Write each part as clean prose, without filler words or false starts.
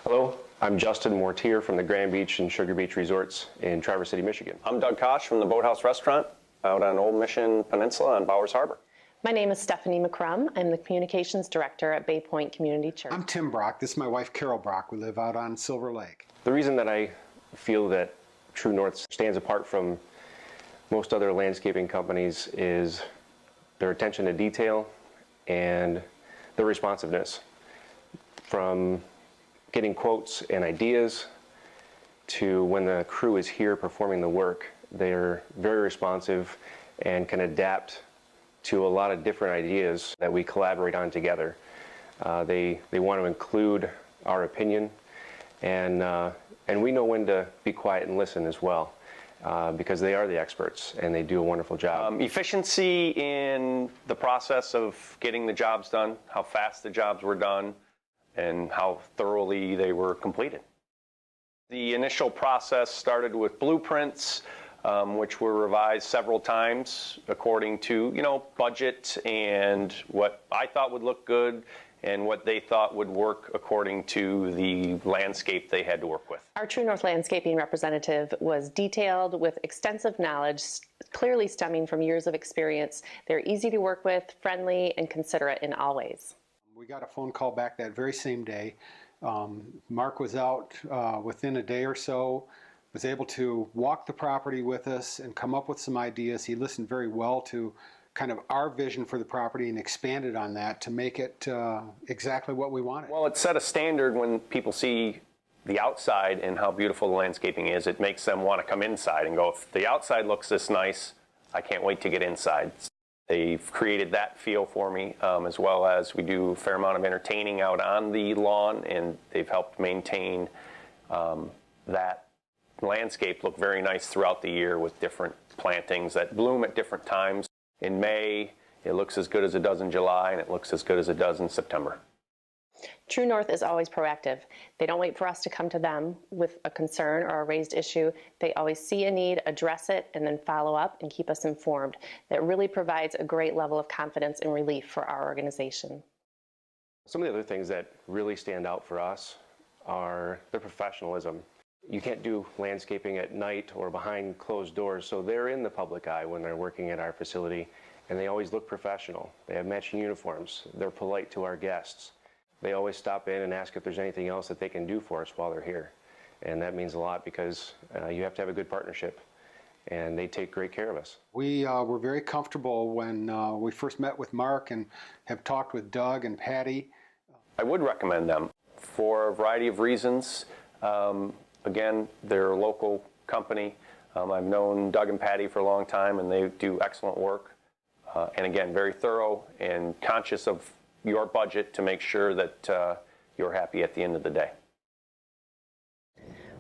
Hello, I'm Justin Mortier from the Grand Beach and Sugar Beach Resorts in Traverse City, Michigan. I'm Doug Kosh from the Boathouse Restaurant out on Old Mission Peninsula on Bowers Harbor. My name is Stephanie McCrum. I'm the Communications Director at Bay Point Community Church. I'm Tim Brock. This is my wife, Carol Brock. We live out on Silver Lake. The reason that I feel that TruNorth stands apart from most other landscaping companies is their attention to detail and their responsiveness. From getting quotes and ideas to when the crew is here performing the work, they're very responsive and can adapt to a lot of different ideas that we collaborate on together. They want to include our opinion, and we know when to be quiet and listen as well, because they are the experts and they do a wonderful job. Efficiency in the process of getting the jobs done, how fast the jobs were done, and how thoroughly they were completed. The initial process started with blueprints, which were revised several times according to, budget and what I thought would look good and what they thought would work according to the landscape they had to work with. Our TruNorth landscaping representative was detailed with extensive knowledge, clearly stemming from years of experience. They're easy to work with, friendly, and considerate in all ways. We got a phone call back that very same day. Mark was out within a day or so, was able to walk the property with us and come up with some ideas. He listened very well to kind of our vision for the property and expanded on that to make it exactly what we wanted. Well, it set a standard when people see the outside and how beautiful the landscaping is. It makes them want to come inside and go, if the outside looks this nice, I can't wait to get inside. They've created that feel for me, as well as we do a fair amount of entertaining out on the lawn, and they've helped maintain that landscape look very nice throughout the year with different plantings that bloom at different times. In May, it looks as good as it does in July, and it looks as good as it does in September. TruNorth is always proactive. They don't wait for us to come to them with a concern or a raised issue. They always see a need, address it, and then follow up and keep us informed. That really provides a great level of confidence and relief for our organization. Some of the other things that really stand out for us are their professionalism. You can't do landscaping at night or behind closed doors, so they're in the public eye when they're working at our facility, and they always look professional. They have matching uniforms. They're polite to our guests. They always stop in and ask if there's anything else that they can do for us while they're here. And that means a lot because you have to have a good partnership, and they take great care of us. We were very comfortable when we first met with Mark and have talked with Doug and Patty. I would recommend them for a variety of reasons. Again, they're a local company. I've known Doug and Patty for a long time, and they do excellent work. And again, very thorough and conscious of your budget to make sure that you're happy at the end of the day.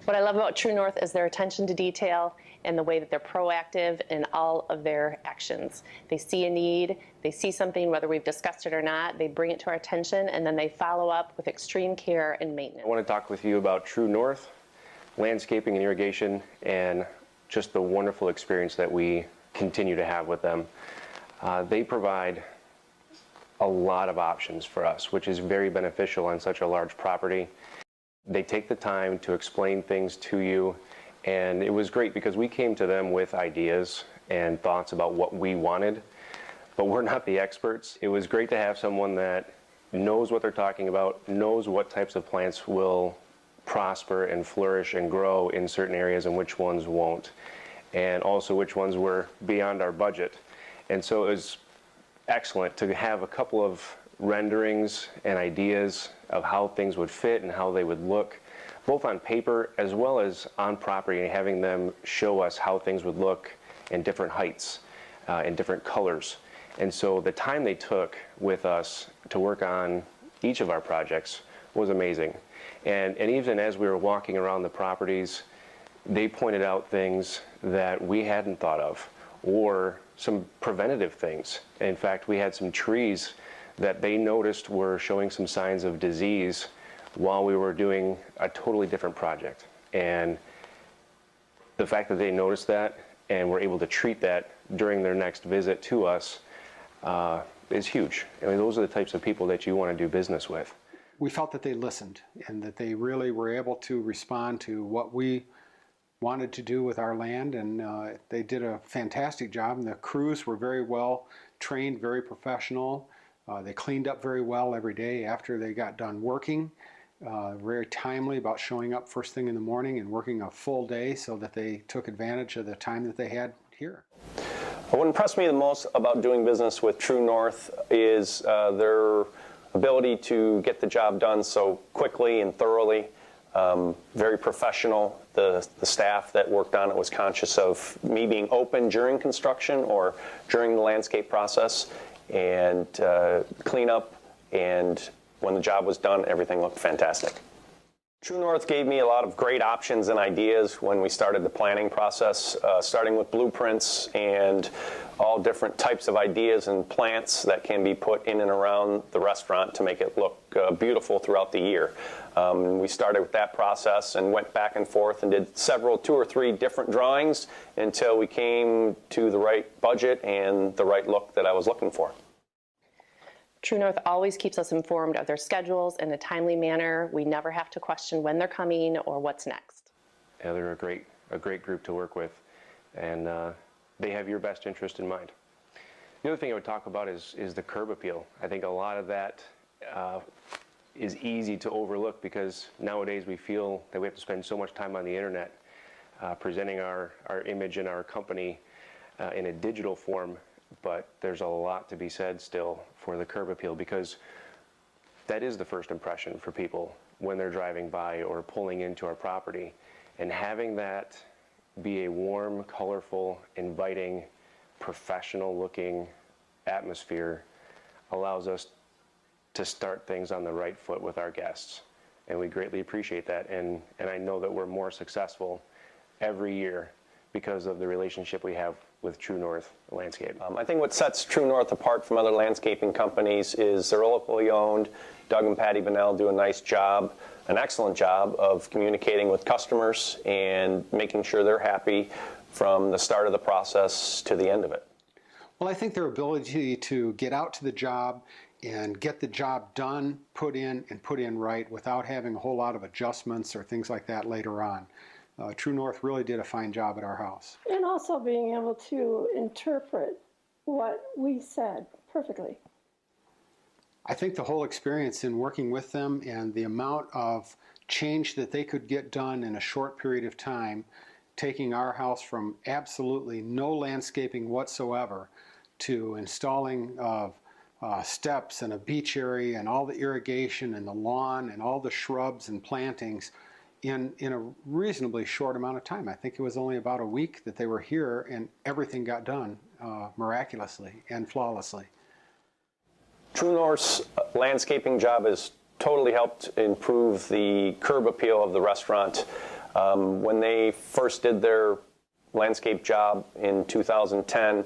What I love about TruNorth is their attention to detail and the way that they're proactive in all of their actions. They see a need, they see something, whether we've discussed it or not, they bring it to our attention, and then they follow up with extreme care and maintenance. I want to talk with you about TruNorth, landscaping and irrigation, and just the wonderful experience that we continue to have with them. They provide a lot of options for us, which is very beneficial on such a large property. They take the time to explain things to you, and it was great because we came to them with ideas and thoughts about what we wanted, but we're not the experts. It was great to have someone that knows what they're talking about, knows what types of plants will prosper and flourish and grow in certain areas and which ones won't, and also which ones were beyond our budget. And so it was excellent to have a couple of renderings and ideas of how things would fit and how they would look, both on paper as well as on property, and having them show us how things would look in different heights and different colors. And so the time they took with us to work on each of our projects was amazing. And even as we were walking around the properties, they pointed out things that we hadn't thought of, or some preventative things. In fact, we had some trees that they noticed were showing some signs of disease while we were doing a totally different project. And the fact that they noticed that and were able to treat that during their next visit to us is huge. I mean, those are the types of people that you want to do business with. We felt that they listened and that they really were able to respond to what we wanted to do with our land, and they did a fantastic job. And the crews were very well trained, very professional. They cleaned up very well every day after they got done working. Very timely about showing up first thing in the morning and working a full day so that they took advantage of the time that they had here. What impressed me the most about doing business with TruNorth is their ability to get the job done so quickly and thoroughly. Very professional. The staff that worked on it was conscious of me being open during construction or during the landscape process, and cleanup, and when the job was done, everything looked fantastic. TruNorth gave me a lot of great options and ideas when we started the planning process, starting with blueprints and all different types of ideas and plants that can be put in and around the restaurant to make it look beautiful throughout the year. We started with that process and went back and forth and did two or three different drawings until we came to the right budget and the right look that I was looking for. TruNorth always keeps us informed of their schedules in a timely manner. We never have to question when they're coming or what's next. Yeah, they're a great group to work with, and they have your best interest in mind. The other thing I would talk about is the curb appeal. I think a lot of that is easy to overlook because nowadays we feel that we have to spend so much time on the internet presenting our image and our company in a digital form. But there's a lot to be said still for the curb appeal, because that is the first impression for people when they're driving by or pulling into our property. And having that be a warm, colorful, inviting, professional-looking atmosphere allows us to start things on the right foot with our guests. And we greatly appreciate that. And I know that we're more successful every year because of the relationship we have with TruNorth Landscape. I think what sets TruNorth apart from other landscaping companies is they're locally owned. Doug and Patty Bonnell do a nice job, an excellent job of communicating with customers and making sure they're happy from the start of the process to the end of it. Well, I think their ability to get out to the job and get the job done, put in right without having a whole lot of adjustments or things like that later on. TruNorth really did a fine job at our house. And also being able to interpret what we said perfectly. I think the whole experience in working with them and the amount of change that they could get done in a short period of time, taking our house from absolutely no landscaping whatsoever to installing steps and a beach area and all the irrigation and the lawn and all the shrubs and plantings in a reasonably short amount of time. I think it was only about a week that they were here and everything got done miraculously and flawlessly. TruNorth's landscaping job has totally helped improve the curb appeal of the restaurant. When they first did their landscape job in 2010,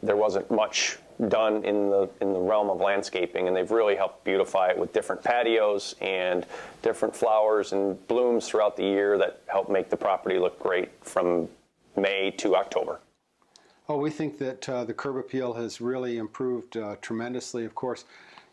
there wasn't much done in the realm of landscaping, and they've really helped beautify it with different patios and different flowers and blooms throughout the year that help make the property look great from May to October. Oh, we think that the curb appeal has really improved tremendously. Of course,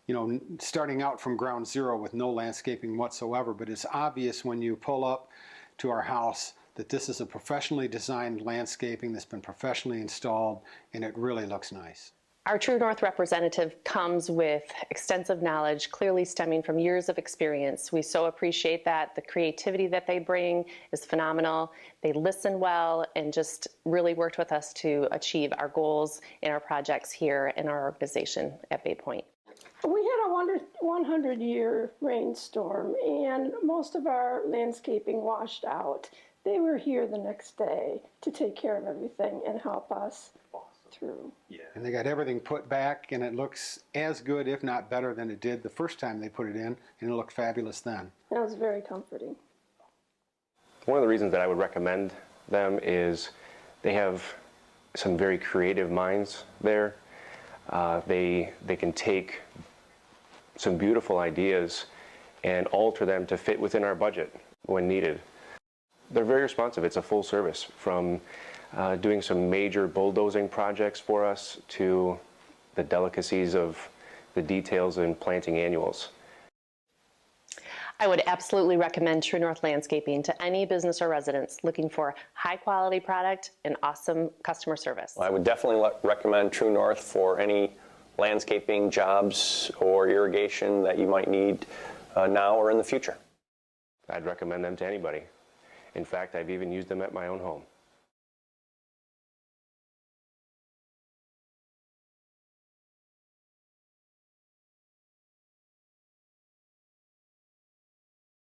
you know, starting out from ground zero with no landscaping whatsoever, but it's obvious when you pull up to our house that this is a professionally designed landscaping that's been professionally installed, and it really looks nice. Our TruNorth representative comes with extensive knowledge, clearly stemming from years of experience. We so appreciate that. The creativity that they bring is phenomenal. They listen well and just really worked with us to achieve our goals in our projects here in our organization at Bay Point. We had a 100-year rainstorm, and most of our landscaping washed out. They were here the next day to take care of everything and help us through. Yeah. And they got everything put back, and it looks as good, if not better, than it did the first time they put it in, and it looked fabulous then. That was very comforting. One of the reasons that I would recommend them is they have some very creative minds there. They can take some beautiful ideas and alter them to fit within our budget when needed. They're very responsive. It's a full service, from doing some major bulldozing projects for us to the delicacies of the details in planting annuals. I would absolutely recommend TruNorth Landscaping to any business or residents looking for high quality product and awesome customer service. I would definitely recommend TruNorth for any landscaping jobs or irrigation that you might need now or in the future. I'd recommend them to anybody. In fact, I've even used them at my own home.